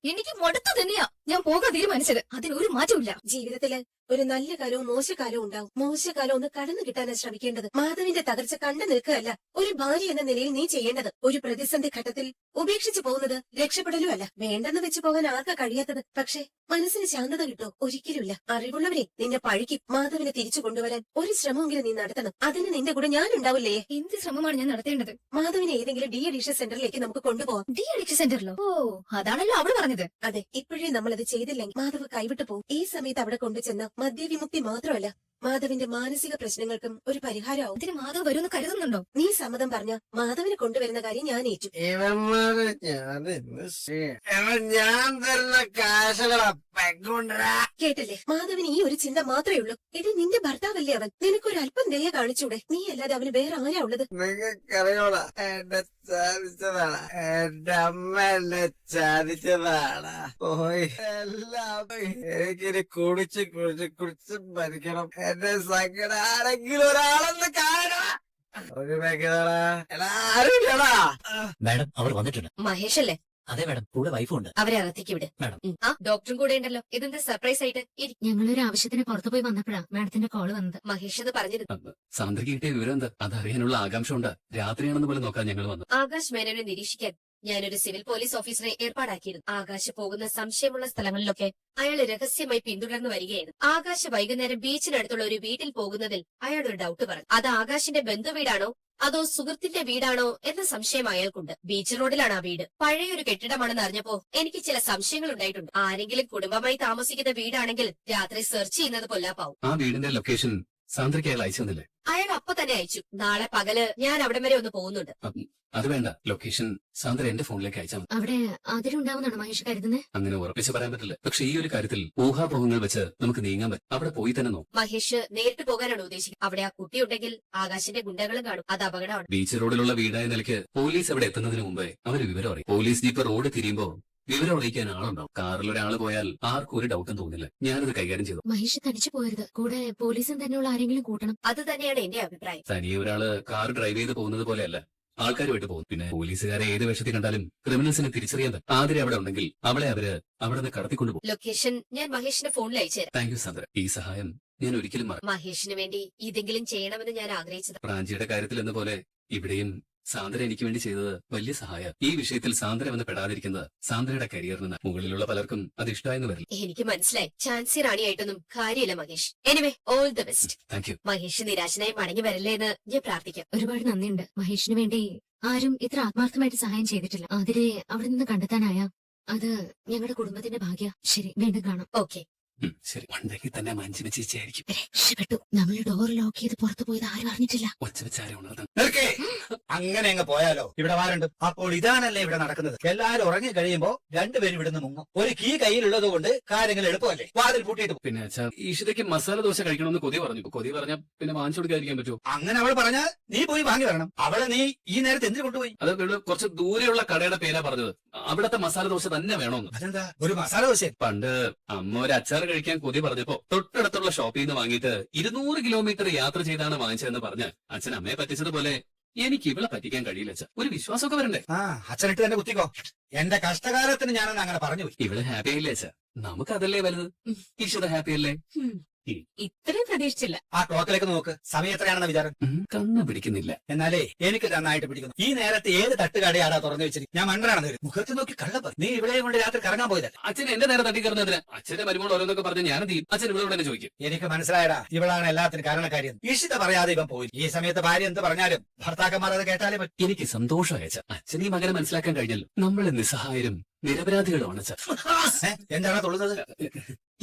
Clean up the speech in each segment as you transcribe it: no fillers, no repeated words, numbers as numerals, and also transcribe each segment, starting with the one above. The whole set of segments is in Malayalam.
എനിക്ക് മടുത്തു തന്നെയാ ഞാൻ പോകാൻ തീരുമാനിച്ചത്. അതിനൊരു മാറ്റമില്ല. ജീവിതത്തില് ഒരു നല്ല കാലവും മോശകാലവും ഉണ്ടാവും. മോശകാലം ഒന്ന് കടന്നു കിട്ടാനാ ശ്രമിക്കേണ്ടത്. മാധവിന്റെ തകർച്ച കണ്ടു നിൽക്കുകയല്ല ഒരു ഭാര്യ എന്ന നിലയിൽ നീ ചെയ്യേണ്ടത്. ഒരു പ്രതിസന്ധി ഘട്ടത്തിൽ ഉപേക്ഷിച്ചു പോകുന്നത് രക്ഷപ്പെടലും അല്ല. വേണ്ടെന്ന് വെച്ചു പോകാൻ ആർക്കാ കഴിയാത്തത്? പക്ഷേ മനസ്സിന് ശാന്തത കിട്ടോ? ഒരിക്കലുമില്ല. അറിവുള്ളവരെ നിന്നെ പഴിക്കും. മാധവിനെ തിരിച്ചു കൊണ്ടുവരാൻ ഒരു ശ്രമമെങ്കിലും നീ നടത്തണം. അതിന് നിന്റെ കൂടെ ഞാൻ ഉണ്ടാവില്ലേ? എന്ത് ശ്രമമാണ് ഞാൻ നടത്തേണ്ടത്? മാധവിനെ ഏതെങ്കിലും ഡി അഡിക്ഷൻ സെന്ററിലേക്ക് നമുക്ക് കൊണ്ടുപോകാം. De addiction സെന്ററിലോ? ഓ, അതാണല്ലോ അവള് പറഞ്ഞത്. അതെ, ഇപ്പോഴേ നമ്മളത് ചെയ്തില്ലെങ്കിൽ മാധവ് കൈവിട്ടു പോകും. ഈ സമയത്ത് അവിടെ കൊണ്ടുചെന്ന മദ്യവിമുക്തി മാത്രമല്ല, മാധവിന്റെ മാനസിക പ്രശ്നങ്ങൾക്കും ഒരു പരിഹാരമാവും. ഇതിന് മാധവ് വരുമെന്ന് കരുതുന്നുണ്ടോ? നീ സമ്മതം പറഞ്ഞ മാധവിനെ കൊണ്ടുവരുന്ന കാര്യം ഞാൻ ഏറ്റു. ഞാൻ തരുന്ന കാശുകളാ പെക്കൊണ്ടാ. കേട്ടില്ലേ? മാധവിന് ഈ ഒരു ചിന്ത മാത്രമേ ഉള്ളൂ. ഇത് നിന്റെ ഭർത്താവല്ലേ അവൻ. നിനക്കൊരു അല്പം ദയ കാണിച്ചൂടെ? നീ അല്ലാതെ അവന് വേറെ ആരാ ഉള്ളത്? നിങ്ങൾക്കറിയോളാ, എന്നെ ചാദിച്ചതാണ്. എന്റെ അമ്മ എന്നെ ചാദിച്ചതാണ്. പോയി എല്ലാം പോയി. എനിക്കിനി കുടിച്ച് കുടിച്ച് കുടിച്ച് മരിക്കണം. എന്റെ സങ്കടം ആരെങ്കിലും ഒരാളെന്ന് കാണാ. ഒരു വെക്കടാ. എടാ ആരുമില്ലടാ. മാഡം അവർ വന്നിട്ടുണ്ട്. മഹേഷ് അല്ലേ? അതെ മാഡം, കൂടെ വൈഫും ഉണ്ട്. അവരെ അകത്തേക്ക് വിട്. മാഡം. ആ ഡോക്ടറും കൂടെ ഉണ്ടല്ലോ. ഇതെന്താ സർപ്രൈസ് ആയിട്ട്? ഞങ്ങളൊരു ആവശ്യത്തിന് പുറത്തു പോയി വന്നപ്പോഴാ മാഡത്തിന്റെ കോള് വന്നത്. മഹേഷ് അത് പറഞ്ഞിരുന്നു. സാന്ദ്രയ്ക്ക് കിട്ടിയ വിവരം എന്താ? അതറിയാനുള്ള ആകാംക്ഷ ഉണ്ട്. രാത്രിയാണെന്ന് പോലെ നോക്കാൻ ഞങ്ങൾ വന്നു. ആകാശ് മേനോനെ നിരീക്ഷിക്കാൻ ഞാനൊരു സിവിൽ പോലീസ് ഓഫീസറെ ഏർപ്പാടാക്കിയിരുന്നു. ആകാശ് പോകുന്ന സംശയമുള്ള സ്ഥലങ്ങളിലൊക്കെ അയാൾ രഹസ്യമായി പിന്തുടർന്നു വരികയായിരുന്നു. ആകാശ് വൈകുന്നേരം ബീച്ചിനടുത്തുള്ള ഒരു വീട്ടിൽ പോകുന്നതിൽ അയാൾ ഒരു ഡൗട്ട് പറഞ്ഞു. അത് ആകാശിന്റെ ബന്ധുവീടാണോ അതോ സുഹൃത്തിന്റെ വീടാണോ എന്ന സംശയം അയാൾക്കുണ്ട്. ബീച്ച് റോഡിലാണ് ആ വീട്. പഴയൊരു കെട്ടിടമാണെന്ന് അറിഞ്ഞപ്പോ എനിക്ക് ചില സംശയങ്ങൾ ഉണ്ടായിട്ടുണ്ട്. ആരെങ്കിലും കുടുംബമായി താമസിക്കുന്ന വീടാണെങ്കിൽ രാത്രി സെർച്ച് ചെയ്യുന്നത് പൊല്ലാപ്പാവും. ആ വീടിന്റെ ലൊക്കേഷൻ സാന്ദ്രയ്ക്ക് അയാൾ അയച്ചു തന്നില്ലേ? അയാൾ അപ്പൊ തന്നെ അയച്ചു. നാളെ പകല് ഞാൻ അവിടം വരെ ഒന്ന് പോകുന്നുണ്ട്. അത് വേണ്ട, ലൊക്കേഷൻ സാന്ദ്ര എന്റെ ഫോണിലേക്ക് അയച്ചാൽ മതി. അവിടെ അതിലുണ്ടാവുന്നാണ് മഹേഷ് കരുതുന്നത്. അങ്ങനെ ഉറപ്പിച്ച് പറയാൻ പറ്റില്ല. പക്ഷെ ഈ ഒരു കാര്യത്തിൽ ഊഹാപോഹങ്ങൾ വെച്ച് നമുക്ക് നീങ്ങാൻ പറ്റും. അവിടെ പോയി തന്നെ നോക്കും. മഹേഷ് നേരിട്ട് പോകാനാണ് ഉദ്ദേശിക്കുന്നത്. അവിടെ ആ കുട്ടിയുണ്ടെങ്കിൽ ആകാശിന്റെ ഗുണ്ടകളും കാണും. അത് അപകടമാണ്. ബീച്ച് റോഡിലുള്ള വീടായ നിലയ്ക്ക് പോലീസ് അവിടെ എത്തുന്നതിന് മുമ്പേ അവര് വിവരം അറിയും. പോലീസ് ജീപ്പ് റോഡ് തിരിയുമ്പോ വിവരം അറിയിക്കാൻ ആളുണ്ടാവും. കാറിൽ ഒരാൾ പോയാൽ ആർക്കും ഒരു ഡൗട്ടും തോന്നില്ല. ഞാനത് കൈകാര്യം ചെയ്തു. മഹേഷ് തനിച്ചു പോകരുത്. കൂടെ പോലീസും തന്നെയുള്ള ആരെങ്കിലും കൂട്ടണം. അത് തന്നെയാണ് എന്റെ അഭിപ്രായം. തനിയെ ഒരാള് കാർ ഡ്രൈവ് ചെയ്ത് പോകുന്നത് പോലെയല്ല, ആൾക്കാരുമായിട്ട് പോകും. പിന്നെ പോലീസുകാരെ ഏത് വേഷത്തിൽ കണ്ടാലും ക്രിമിനൽസിനെ തിരിച്ചറിയാൻ പറ്റും. ആതിരെ അവിടെ ഉണ്ടെങ്കിൽ അവളെ അവര് അവിടെ നിന്ന് കടത്തിക്കൊണ്ടുപോകും. ലൊക്കേഷൻ ഞാൻ മഹേഷിന്റെ ഫോണിൽ അയച്ചുതരാം. Thank you Sandra. ഈ സഹായം ഞാൻ ഒരിക്കലും മറക്കും. മഹേഷിന് വേണ്ടി ഇതെങ്കിലും ചെയ്യണമെന്ന് ഞാൻ ആഗ്രഹിച്ചത്. പ്രാഞ്ചിയുടെ കാര്യത്തിൽ എന്ന പോലെ ഇവിടെയും സാന്ദ്ര എനിക്ക് വേണ്ടി ചെയ്തത് വലിയ സഹായം. ഈ വിഷയത്തിൽ സാന്ദ്ര വന്ന് പെടാതിരിക്കുന്നത് സാന്ദ്രയുടെ കരിയറിന് മുകളിലുള്ള പലർക്കും അത് ഇഷ്ടമായെന്ന് വരില്ല. എനിക്ക് മനസ്സിലായി. ചാൻസി റാണിയായിട്ടൊന്നും കാര്യമില്ല Mahesh. Anyway all the best. Thank you. Mahesh നിരാശനായി മടങ്ങി വരല്ലേ എന്ന് ഞാൻ പ്രാർത്ഥിക്കാം. ഒരുപാട് നന്ദിയുണ്ട്. മഹേഷിന് വേണ്ടി ആരും ഇത്ര ആത്മാർത്ഥമായിട്ട് സഹായം ചെയ്തിട്ടില്ല. അതിരെ അവിടെ നിന്ന് കണ്ടെത്താനായ അത് ഞങ്ങളുടെ കുടുംബത്തിന്റെ ഭാഗ്യ. ശരി, വീണ്ടും കാണാം. ഓക്കെ. ശരി, ഉണ്ടെങ്കിൽ തന്നെ മഞ്ജിമ ചേച്ചിയായിരിക്കും. രക്ഷപ്പെട്ടു. നമ്മൾ ഡോർ ലോക്ക് ചെയ്ത് പുറത്തു പോയത് ആരും അറിഞ്ഞിട്ടില്ല. ഒച്ച വെച്ചാരെ ഉണർന്നു. അങ്ങനെ അങ്ങ് പോയാലോ? ഇവിടെ വാരുണ്ട്. അപ്പോൾ ഇതാണല്ലേ ഇവിടെ നടക്കുന്നത്. എല്ലാരും ഉറങ്ങി കഴിയുമ്പോ രണ്ടുപേരും ഇവിടുന്ന് മുങ്ങും. ഒരു കീ കയ്യിലുള്ളത് കൊണ്ട് കാര്യങ്ങൾ എളുപ്പമല്ലേ? വാതിൽ പൂട്ടിയിട്ട് പോകും. പിന്നെ അച്ഛാ, ഈഷിതയ്ക്ക് മസാല ദോശ കഴിക്കണമെന്ന് കൊതി പറഞ്ഞു. കൊതി പറഞ്ഞ പിന്നെ വാങ്ങിച്ചു കൊടുക്കാതിരിക്കാൻ പറ്റുമോ? അങ്ങനെ അവൾ പറഞ്ഞാൽ നീ പോയി വാങ്ങി വരണം. അവളെ നീ ഈ നേരത്തെ എന്തിനു കൊണ്ടുപോയി? അത് ഇവിടെ കുറച്ച് ദൂരെയുള്ള കടയുടെ പേരാ പറഞ്ഞത്. അവിടത്തെ മസാല ദോശ തന്നെ വേണമെന്ന്. അതെന്താ ഒരു മസാല ദോശ? പണ്ട് അമ്മ ഒരു അച്ചാർ കഴിക്കാൻ കൊതി പറഞ്ഞപ്പോ തൊട്ടടുത്തുള്ള ഷോപ്പിൽ നിന്ന് വാങ്ങിയിട്ട് 200 കിലോമീറ്റർ യാത്ര ചെയ്താണ് വാങ്ങിച്ചതെന്ന് പറഞ്ഞ് അച്ഛൻ അമ്മയെ പറ്റിച്ചതുപോലെ എനിക്ക് ഇവളെ പറ്റിക്കാൻ കഴിയില്ല അച്ഛാ. ഒരു വിശ്വാസമൊക്കെ വരണ്ടേ? ആ, അച്ഛനിട്ട് തന്നെ കുത്തിക്കോ. എന്റെ കഷ്ടകാലത്തിന് ഞാനൊന്ന് അങ്ങനെ പറഞ്ഞു പോയി. ഇവള് ഹാപ്പി ആയില്ലേ അച്ഛാ? നമുക്കതല്ലേ വലുത്. ഈശ്വര ഹാപ്പി അല്ലേ? ഇത്രയും പ്രതീക്ഷിച്ചില്ല. ആ ക്ലോക്കിലേക്ക് നോക്ക്. സമയം എത്രയാണെന്ന വിചാരം? കണ്ണ് പിടിക്കുന്നില്ല. എന്നാലേ എനിക്ക് നന്നായിട്ട് പിടിക്കുന്നു. ഈ നേരത്തെ ഏത് തട്ടുകടയാടാ തുറന്നു വെച്ചിരിക്കും? ഞാൻ മണ്ടനാണെന്ന് വരും. മുഖത്ത് നോക്കി കള്ളപ്പ. നീ ഇവിടെ കൊണ്ട് രാത്രി കറങ്ങാൻ പോയതല്ല. അച്ഛൻ എന്റെ നേരെ തട്ടിക്കറന്നതിന് അച്ഛന്റെ മരുമോൾ ഓരോന്നൊക്കെ പറഞ്ഞ് ഞാനെന്ത് ചെയ്യും? അച്ഛൻ ഇവളോട് തന്നെ ചോദിക്കും. എനിക്ക് മനസ്സിലായടാ, ഇവളാണ് എല്ലാത്തിനും കാരണക്കാരിയെന്ന്. ഇഷിത പറയാതെ ഇവൻ പോയി. ഈ സമയത്ത് ഭാര്യ എന്ത് പറഞ്ഞാലും ഭർത്താക്കന്മാർ അത് കേട്ടാലേ പറ്റും. എനിക്ക് സന്തോഷമായ അച്ഛൻ. അച്ഛൻ ഈ മകനെ മനസ്സിലാക്കാൻ കഴിഞ്ഞല്ലോ. നമ്മളെ നിസ്സഹായരും നിരപരാധികളുമാണ് അച്ഛൻ. എന്താണ് തൊഴുന്നത്?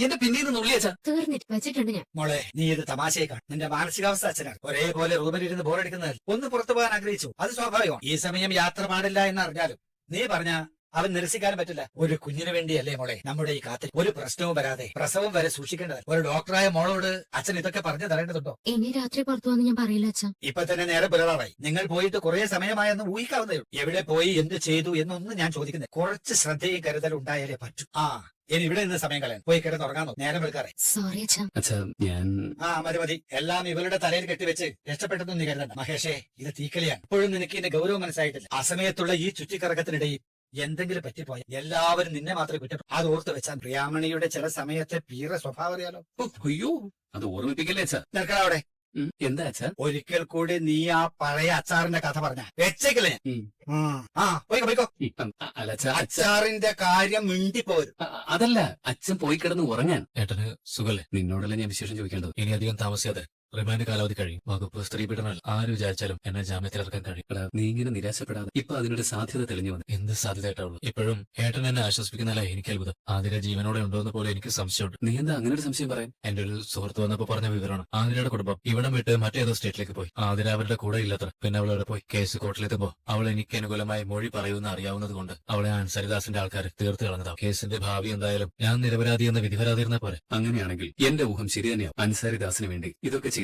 എന്റെ പിന്നീന്ന് നുള്ളിയച്ഛാ. തീർന്നിട്ട് വെച്ചിട്ടുണ്ട് ഞാൻ. മോളെ, നീ ഇത് തമാശയെ കാണും. നിന്റെ മാനസികാവസ്ഥ അച്ഛനാണ്. ഒരേപോലെ റൂമിലിരുന്ന് ബോറടിക്കുന്നതിൽ ഒന്ന് പുറത്തു പോകാൻ ആഗ്രഹിച്ചു. അത് സ്വാഭാവികമാണ്. ഈ സമയം യാത്ര പാടില്ല എന്ന് അറിഞ്ഞാലും നീ പറഞ്ഞ അവൻ നിരസിക്കാനും പറ്റില്ല. ഒരു കുഞ്ഞിന് വേണ്ടിയല്ലേ മോളെ നമ്മുടെ ഈ കാത്തിൽ. ഒരു പ്രശ്നവും വരാതെ പ്രസവം വരെ സൂക്ഷിക്കേണ്ടത്. ഒരു ഡോക്ടറായ മോളോട് അച്ഛൻ ഇതൊക്കെ പറഞ്ഞു തരേണ്ടതുണ്ടോ? ഇനി രാത്രി പുറത്തു വന്ന് ഞാൻ പറയില്ല അച്ഛാ. ഇപ്പൊ തന്നെ നേരെ പുലരാറായി. നിങ്ങൾ പോയിട്ട് കുറെ സമയമായെന്ന് ഊഹിക്കാവുന്നേ ഉള്ളൂ. എവിടെ പോയി എന്ത് ചെയ്തു എന്നൊന്നും ഞാൻ ചോദിക്കുന്നത്. കുറച്ച് ശ്രദ്ധയും കരുതലും ഉണ്ടായാലേ പറ്റൂ. ആ, ഇനി ഇവിടെ നിന്ന് സമയം കളയാൻ പോയി കിടന്നുറങ്ങാൻ നോക്കും. നേരം വെളുക്കാറെ. സോറി അച്ഛാ. അച്ഛാ, ഞാൻ മതി മതി. എല്ലാം ഇവളുടെ തലയിൽ കെട്ടിവെച്ച് രക്ഷപ്പെട്ടൊന്നും നീ കരുതണ്ട. മഹേഷേ, ഇത് തീക്കലിയാണ്. ഇപ്പോഴും നിനക്ക് ഇതിന്റെ ഗൗരവം മനസ്സിലായിട്ടില്ല. അസമയത്തുള്ള ഈ ചുറ്റിക്കറക്കത്തിനിടയിൽ എന്തെങ്കിലും പറ്റിപ്പോയ എല്ലാവരും നിന്നെ മാത്രമേ കുറ്റം അത് ഓർത്ത് വെച്ചാൽ പ്രിയാമണിയുടെ ചില സമയത്തെ പീറ സ്വഭാവം അറിയാലോ. ഓ, അയ്യോ അത് ഓർമ്മിപ്പിക്കല്ലേ അച്ഛാ. നിൽക്കണം അവിടെ. എന്താ അച്ഛാ? ഒരിക്കൽ കൂടി നീ ആ പഴയ അച്ചാറിന്റെ കഥ പറഞ്ഞ വെച്ചേക്കില്ലേ ഞാൻ. പോയിക്കോ. അല്ല അച്ഛാ, അച്ചാറിന്റെ കാര്യം മിണ്ടിപ്പോരും. അതല്ല അച്ഛൻ പോയി കിടന്ന് ഉറങ്ങാൻ. ഏട്ടന് സുഖല്ലേ? നിന്നോടല്ല ഞാൻ വിശേഷം ചോദിക്കേണ്ടത്. ഇനി അധികം താമസിയാതെ റിമാൻഡ് കാലാവധി കഴിയും. വകുപ്പ് സ്ത്രീ പീഡനം ആര് വിചാരിച്ചാലും എന്നെ ജാമ്യത്തിലിറക്കാൻ കഴിയും. എടാ, നീ ഇങ്ങനെ നിരാശപ്പെടാതെ ഇപ്പൊ അതിനൊരു സാധ്യത തെളിഞ്ഞു വന്നു. എന്ത് സാധ്യതയായിട്ടുള്ളൂ. ഇപ്പോഴും ഏട്ടൻ എന്നെ ആശ്വസിപ്പിക്കുന്നതല്ല എനിക്ക് അത്ഭുതം. ആതിര ജീവനോടെ ഉണ്ടോന്ന് പോലെ എനിക്ക് സംശയമുണ്ട്. നീ എന്താ അങ്ങനെ ഒരു സംശയം പറയാൻ? എന്റെ ഒരു സുഹൃത്ത് വന്നപ്പോ പറഞ്ഞ വിവരമാണ്. ആതിരയുടെ കുടുംബം ഇവിടം വിട്ട് മറ്റേതോ സ്റ്റേറ്റിലേക്ക് പോയി. ആതിര അവരുടെ കൂടെ ഇല്ലത്ര. പിന്നെ അവൾ അവിടെ പോയി. കേസ് കോർട്ടിലെത്തുമ്പോ അവൾ എനിക്ക് അനുകൂലമായി മൊഴി പറയുമെന്ന് അറിയാവുന്നത് കൊണ്ട് അവളെ അൻസാരിദാസിന്റെ ആൾക്കാർ തീർത്ത് കളഞ്ഞതാവും. കേസിന്റെ ഭാവി എന്തായാലും ഞാൻ നിരപരാധി എന്ന വിധി വരാതിരുന്ന പോലെ. അങ്ങനെയാണെങ്കിൽ എന്റെ ഊഹം ശരി തന്നെയാവും. അൻസാരിദാസിന് വേണ്ടി ഇതൊക്കെ ചെയ്തത്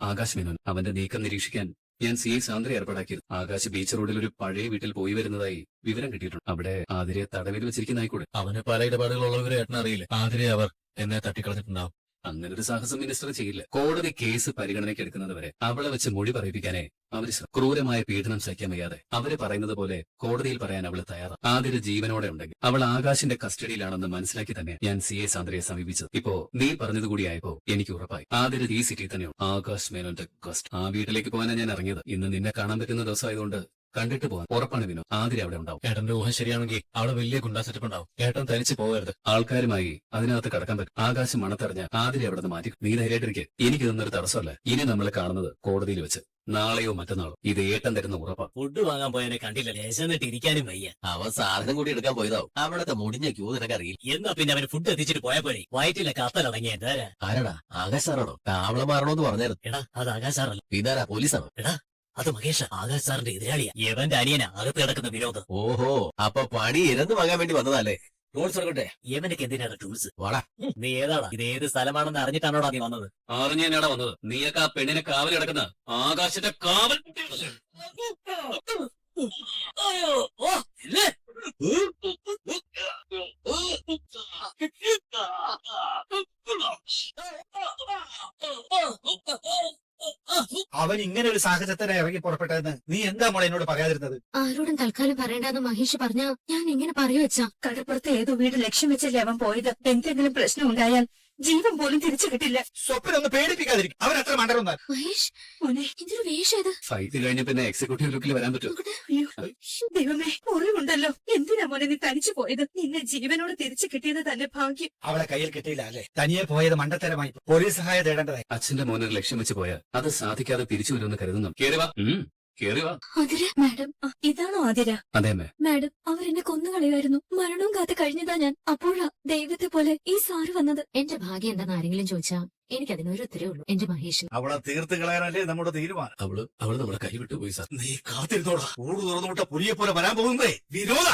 ആകാശ് മേനോൻ. അവന്റെ നീക്കം നിരീക്ഷിക്കാൻ ഞാൻ CI സാന്ദ്ര ഏർപ്പാടാക്കിയത്. ആകാശ് ബീച്ച് റോഡിൽ ഒരു പഴയ വീട്ടിൽ പോയി വരുന്നതായി വിവരം കിട്ടിയിട്ടുണ്ട്. അവിടെ ആതിരെ തടവിൽ വെച്ചിരിക്കുന്നതായിക്കൂടെ. അവന് പല ഇടപാടുകളുള്ളവരെ ഏട്ടൻ അറിയില്ല. ആതിരെ അവർ എന്നെ തട്ടിക്കളഞ്ഞിട്ടുണ്ടാവും. അങ്ങനെ ഒരു സാഹസം മിനിസ്റ്റർ ചെയ്യില്ല. കോടതി കേസ് പരിഗണനയ്ക്ക് എടുക്കുന്നത് വരെ അവളെ വെച്ച് മൊഴി പറയിപ്പിക്കാനേ അവര് ക്രൂരമായ പീഡനം സഹിക്കാൻ വയ്യാതെ അവര് പറയുന്നത് പോലെ കോടതിയിൽ പറയാൻ അവള് തയ്യാറാണ്. ആദ്യ ജീവനോടെ ഉണ്ടെങ്കിൽ അവൾ ആകാശിന്റെ കസ്റ്റഡിയിലാണെന്ന് മനസ്സിലാക്കി തന്നെ ഞാൻ CI സാന്ദ്രയെ സമീപിച്ചത്. ഇപ്പോ നീ പറഞ്ഞത് കൂടിയായപ്പോ എനിക്ക് ഉറപ്പായി ആദ്യ ഈ സിറ്റിയിൽ തന്നെയോ ആകാശ് മേനോന്റെ കസ്റ്റ്. ആ വീട്ടിലേക്ക് പോകാനാണ് ഞാൻ ഇറങ്ങിയത്. ഇന്ന് നിന്നെ കാണാൻ പറ്റുന്ന ദിവസമായതുകൊണ്ട് കണ്ടിട്ട് പോകാൻ ഉറപ്പാണ് വിനോ. ആതിര അവിടെ ഉണ്ടാവും. ഏട്ടന്റെ ഊഹം ശരിയാണെങ്കിൽ അവിടെ വലിയ ഗുണ്ടാ സെറ്റപ്പ് ഉണ്ടാവും. ഏട്ടൻ തനിച്ച് പോകരുത്. ആൾക്കാരുമായി അതിനകത്ത് കടക്കാൻ പറ്റും. ആകാശം മണത്തറിഞ്ഞ ആതിര അവിടെ നിന്ന് മാറ്റി. നീ ധൈര്യമായിട്ടിരിക്കെ. എനിക്ക് ഇതൊന്നൊരു തടസ്സമല്ല. ഇനി നമ്മൾ കാണുന്നത് കോടതിയിൽ വെച്ച്. നാളെയോ മറ്റന്നാളോ ഇത് ഏട്ടൻ തരുന്ന ഉറപ്പാ. ഫുഡ് വാങ്ങാൻ പോയതിനെ കണ്ടില്ല. ലേശന്നിട്ട് ഇരിക്കാനും വയ്യ. അവൻ സാധനം കൂടി എടുക്കാൻ പോയതാവും. അവിടത്തെ മുടിഞ്ഞ ക്യൂ നിനക്ക് അറിയില്ല. എന്നാ പിന്നെ അവന് ഫുഡ് എത്തിച്ചിട്ട് പോയാ പോരെ. വയറ്റിലെ കത്തലടങ്ങിയ എന്താരാ? ആരാടാ? ആകാശ് സാറാണോ? താവളം മാറണോന്ന് പറഞ്ഞായിരുന്നു. എടാ അത് ആകാശ് സാറല്ല. ഇതാരാ? പോലീസാണോ? എടാ അത് മഹേഷ. ആകാശ് സാറിന്റെ എതിരാളിയാ. യവന്റെ അനിയനാ അകത്ത് കിടക്കുന്ന വിനോദ്. ഓഹോ, അപ്പൊ പണി ഇരന്ന് വാങ്ങാൻ വേണ്ടി വന്നതല്ലേ? ടൂൾസ് എടുക്കട്ടെ. യവനക്ക് എന്തിനാണ് ടൂൾസ്? വാടാ. നീ ഏതാടാ? ഇത് ഏത് സ്ഥലമാണെന്ന് അറിഞ്ഞിട്ടാണോടാ നീ വന്നത്? അറിഞ്ഞാടാ വന്നത്. നീയൊക്കെ ആ പെണ്ണിനെ കാവൽ കിടക്കുന്ന ആകാശത്തെ കാവൽ. അയ്യോ, ഓ, ഇല്ലേ? അവൻ ഇങ്ങനെ ഒരു സാഹചര്യത്തിന് ഇറങ്ങി പുറപ്പെട്ടതെന്ന് നീ എന്താ മോളെ എന്നോട് പറയാതിരുന്നത്? ആരോടും തൽക്കാലം പറയണ്ടെന്ന് മഹേഷ് പറഞ്ഞ ഞാൻ ഇങ്ങനെ പറയൂ വെച്ചാ. കടപ്പുറത്ത് ഏതോ വീട് ലക്ഷ്യം വെച്ചല്ലേ അവൻ പോയത്. എന്തെങ്കിലും പ്രശ്നം ഉണ്ടായാൽ ജീവൻ പോലും തിരിച്ചു കിട്ടില്ല. സ്വപ്നൊന്ന് പേടിപ്പിക്കാതിരിക്കും. അവരത്ര മണ്ടരൊന്നാൽ. മഹേഷ് മോനെ, ഇതൊരു വേഷം ഇത്. ഫൈറ്റ് കഴിഞ്ഞ പിന്നെ എക്സിക്യൂട്ടീവ് ലുക്കിൽ വരാൻ പറ്റും. ദൈവമേ, മുറിവുണ്ടല്ലോ. എന്തിനാ മോനെ നീ തനിച്ചു പോയത്? നിന്നെ ജീവനോട് തിരിച്ചു കിട്ടിയത് തന്നെ ഭാഗ്യം. അവളെ കയ്യിൽ കിട്ടിയില്ല അല്ലേ? തനിയെ പോയത് മണ്ടത്തരമായി. പോലീസ് സഹായം തേടേണ്ടതായി. അച്ഛന്റെ മോനൊരു ലക്ഷ്യം വെച്ച് പോയാൽ അത് സാധിക്കാതെ തിരിച്ചു വരുമെന്ന് കരുതുന്നു. കേറിവാ. കേറിവാ. അതിര് മാഡം, ഇതാണോ ആതിര? അതേമേ. മാഡം അവരെന്നെ കൊന്നുകളയുമായിരുന്നു. മരണവും കാത്ത് കഴിഞ്ഞതാ ഞാൻ. അപ്പോഴാ ദൈവത്തെ പോലെ ഈ സാറ് വന്നത്. എന്റെ ഭാഗ്യം എന്താന്ന് ആരെങ്കിലും ചോദിച്ചാ എനിക്കതിനൊരു ഉത്തരേ ഉള്ളൂ. എന്റെ മഹേഷ്. അവളെ തീർത്ത് കളയാനല്ലേ നമ്മുടെ തീരുമാനം. അവള് നമ്മുടെ കൈവിട്ടു പോയി സാർ. നീ കാത്തിരുന്നോടാ. ഊട് തുറന്നുവിട്ട പുലിയെ പോലെ വരാൻ പോകുന്നതേ വിരോധ.